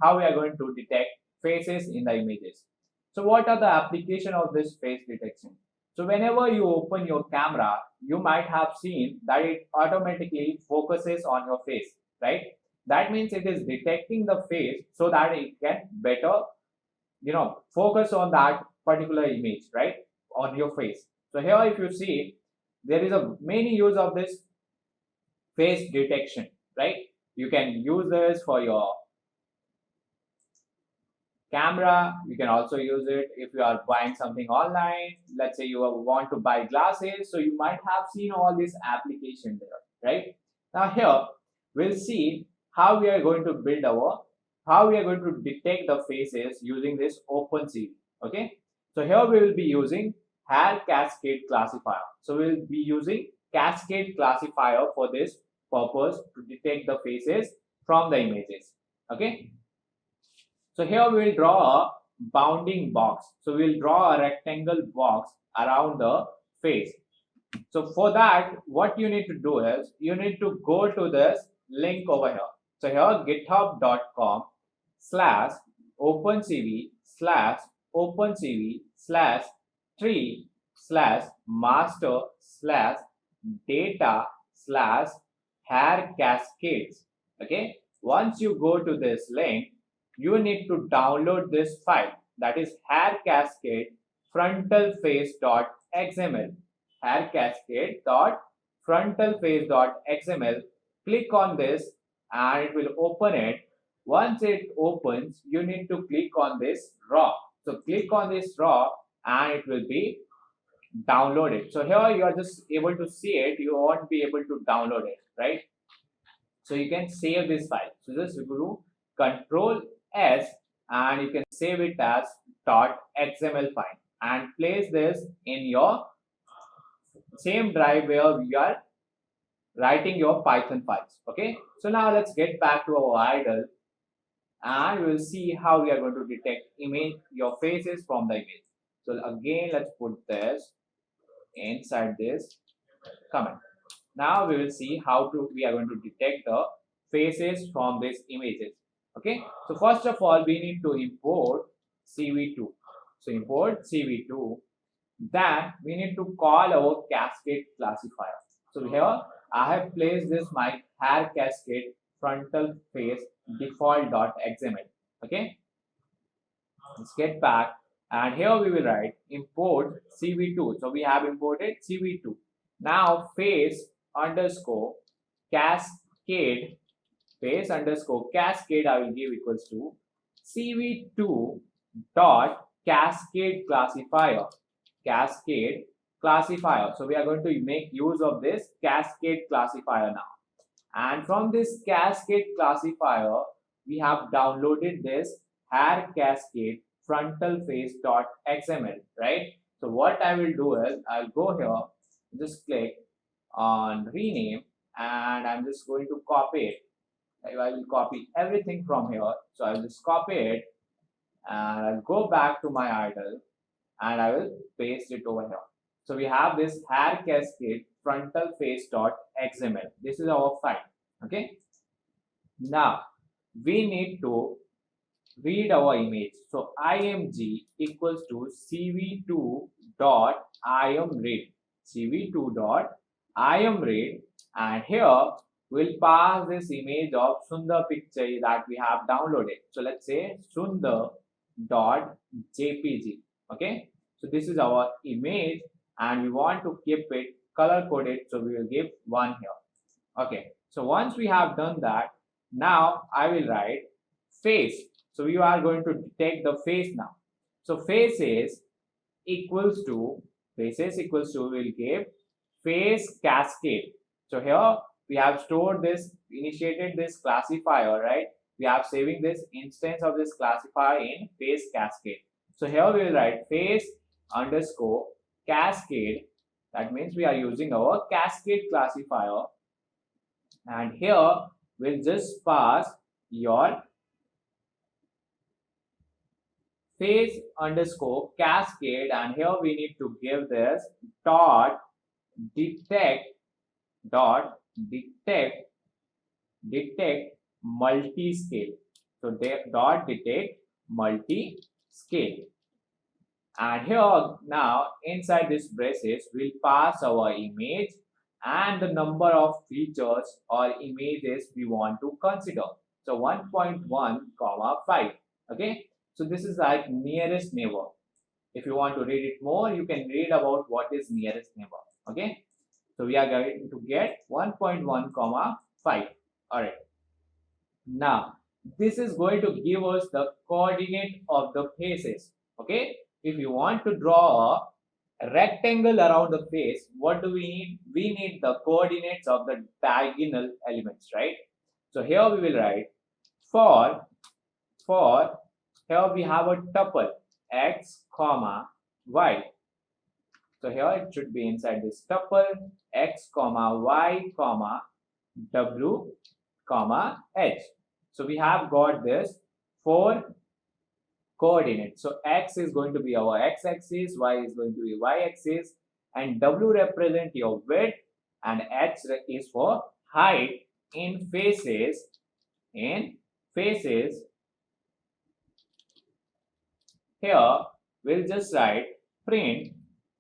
how we are going to detect faces in the images. So what are the application of this face detection? So whenever you open your camera, you might have seen that it automatically focuses on your face, right? That means it is detecting the face so that it can better, focus on that particular image, right, on your face. So here if you see, there is a many use of this face detection, right? You can use this for your camera. You can also use it if you are buying something online. Let's say you want to buy glasses, so you might have seen all this application there, right? Now here we'll see how we are going to build our, how we are going to detect the faces using this OpenCV. Okay, so here we will be using hair cascade classifier. So we'll be using cascade classifier for this purpose to detect the faces from the images. Okay, so here we will draw a bounding box. So we will draw a rectangle box around the face. So for that, what you need to do is you need to go to this link over here. So here github.com slash opencv slash opencv slash tree slash master slash data slash hair cascades. Okay. Once you go to this link, you need to download this file, that is hair cascade frontal face.xml. Hair cascade dot frontal face.xml. Click on this and it will open it. Once it opens, you need to click on this raw. So click on this raw and it will be downloaded. So here you are just able to see it, you won't be able to download it, right? So you can save this file. So just do Control S and you can save it as .xml file and place this in your same drive where we are writing your Python files. Okay, so now let's get back to our idle and we'll see how we are going to detect image your faces from the image. So again, let's put this inside this comment. Now we will see how we are going to detect the faces from these images. Okay, so first of all we need to import CV2. So import CV2. Then we need to call our cascade classifier. So here I have placed this my hair cascade frontal face default.xml. Okay, let's get back and here we will write import CV2. So we have imported CV2. Now face underscore cascade, face underscore cascade I will give equals to CV2 dot cascade classifier. Cascade classifier. So we are going to make use of this cascade classifier now. And from this cascade classifier, we have downloaded this hair cascade frontal face.xml, right? So what I will do is I'll go here, just click on rename and I'm just going to copy it. I will copy everything from here. So I'll just copy it and I'll go back to my idle and I will paste it over here. So we have this hair cascade frontal face.xml. This is our file. Okay. Now we need to read our image. So img equals to cv2 dot imread. cv2 dot imread, and here we'll pass this image of Sundar picture that we have downloaded. So let's say Sundar dot jpg. Okay, so this is our image and we want to keep it color coded, so we will give 1 here. Okay, so once we have done that, now I will write face. So we are going to detect the face now. So faces equals to will give face cascade. So here we have stored this, initiated this classifier, right? We are saving this instance of this classifier in face cascade. So here we will write face underscore cascade. That means we are using our cascade classifier, and here we'll just pass your face underscore cascade, and here we need to give this dot detect detect multi-scale. So dot detect multi-scale. And here now inside this braces we'll pass our image and the number of features or images we want to consider. So 1.1 comma 5. Okay. So this is like nearest neighbor. If you want to read it more, you can read about what is nearest neighbor. Okay. So we are going to get 1.1 comma 5. All right. Now this is going to give us the coordinate of the faces. Okay. If you want to draw a rectangle around the face, what do we need? We need the coordinates of the diagonal elements, right? So here we will write for here we have a tuple x comma y. So here it should be inside this tuple x comma y comma w comma h. So we have got this 4 coordinates. So x is going to be our x-axis, y is going to be y-axis, and w represent your width, and h is for height in faces. In faces, here we'll just write print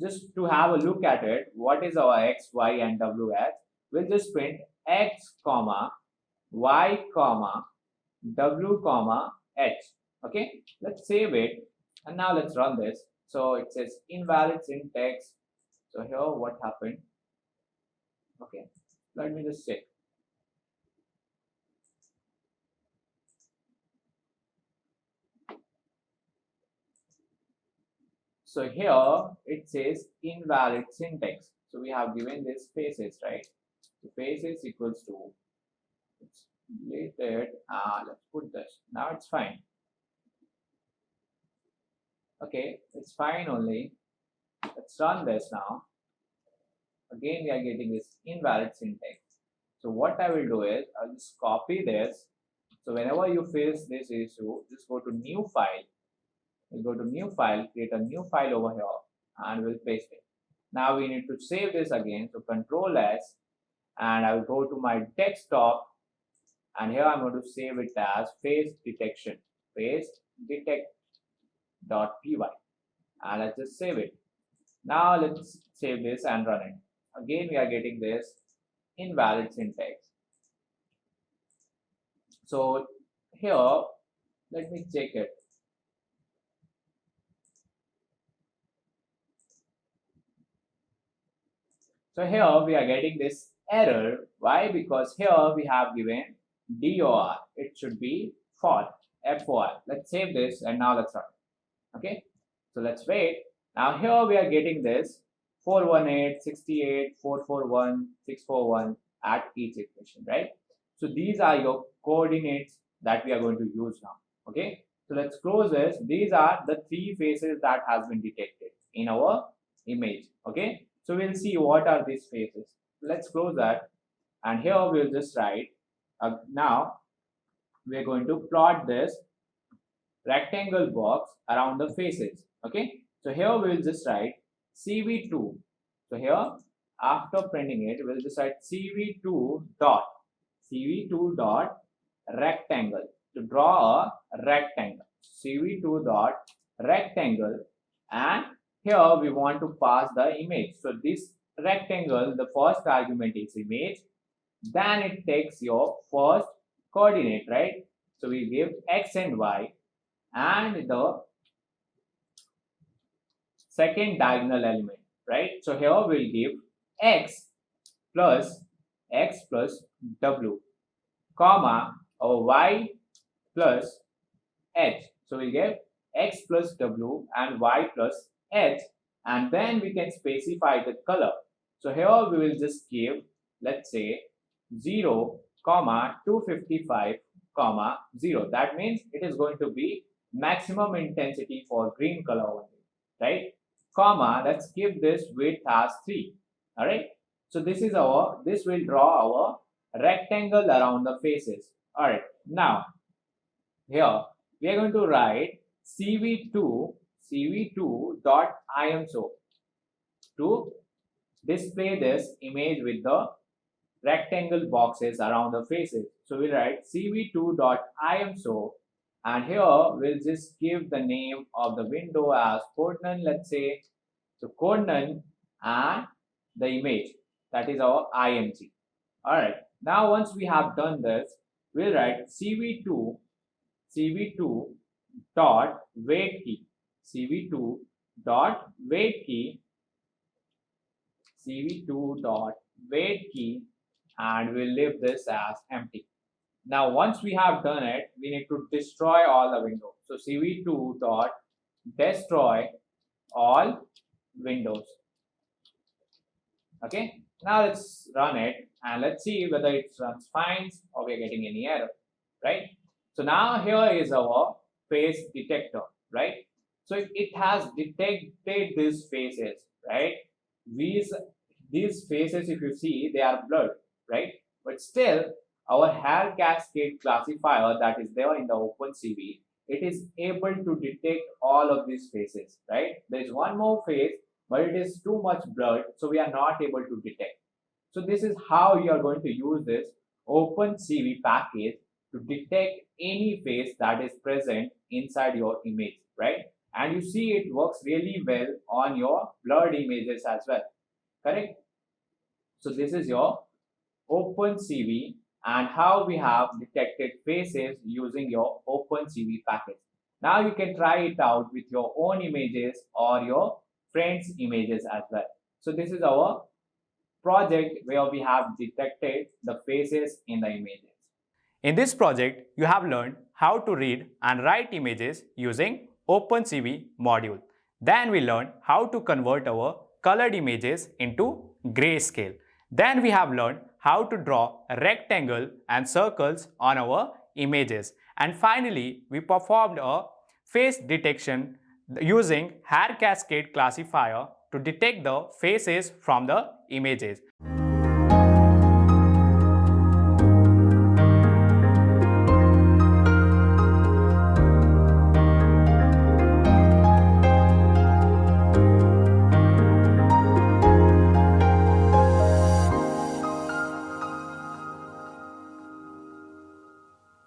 just to have a look at it. What is our x, y, and w at? We'll just print x comma y comma w comma h. Okay, let's save it and now let's run this. So it says invalid syntax. So here what happened? Okay, let me just check. So here it says invalid syntax. So we have given this faces, right? So faces equals to, it's deleted. Let's put this. Now it's fine. Okay, it's fine only. Let's run this now. Again, we are getting this invalid syntax. So what I will do is I'll just copy this. So whenever you face this issue, just go to new file. We'll go to new file, create a new file over here, and we'll paste it. Now we need to save this again. So Control S, and I will go to my desktop, and here I'm going to save it as face detection, face detect.py, and let's just save it. Now let's save this and run it. Again, we are getting this invalid syntax. So here, let me check it. So here we are getting this error. Why? Because here we have given DOR. It should be for FOR. Let's save this and now let's run. Okay. So let's wait. Now here we are getting this 418, 68, 441, 641 at each equation, right? So these are your coordinates that we are going to use now. Okay. So let's close this. These are the 3 faces that has been detected in our image. Okay. So we'll see what are these faces. Let's close that. And here we'll just write, now we're going to plot this rectangle box around the faces. Okay. So here we'll just write CV2. So here after printing it, we'll just write CV2 dot rectangle to draw a rectangle. CV2 dot rectangle, and here we want to pass the image. So this rectangle, the first argument is image, then it takes your first coordinate, right? So we give x and y, and the second diagonal element, right? So here we'll give x plus w, comma or y plus h. So we get x plus w and y plus h, and then we can specify the color. So here we will just give, let's say 0, 255, 0. That means it is going to be maximum intensity for green color only, right? Comma, let's give this width as 3. All right. So this will draw our rectangle around the faces. All right. Now here we are going to write CV2 dot IMSO to display this image with the rectangle boxes around the faces. So we write CV2 dot IMSO And here we'll just give the name of the window as coordinate, let's say. So coordinate and the image, that is our img. All right, now once we have done this, we'll write cv2 dot wait key, cv2 dot wait key, cv2 dot wait key, and we'll leave this as empty. Now once we have done it, we need to destroy all the windows. So cv2 dot destroy all windows. Okay, now let's run it and let's see whether it runs fine or we're getting any error, right? So now here is our face detector, right? So it has detected these faces, right? These faces, if you see, they are blurred, right? But still, our hair cascade classifier that is there in the OpenCV, it is able to detect all of these faces, right? There is one more face, but it is too much blurred, so we are not able to detect. So this is how you are going to use this OpenCV package to detect any face that is present inside your image, right? And you see it works really well on your blurred images as well, correct? So this is your OpenCV and how we have detected faces using your OpenCV package. Now you can try it out with your own images or your friends' images as well. So this is our project where we have detected the faces in the images. In this project, you have learned how to read and write images using OpenCV module. Then we learned how to convert our colored images into grayscale. Then we have learned how to draw a rectangle and circles on our images. And finally, we performed a face detection using hair cascade classifier to detect the faces from the images.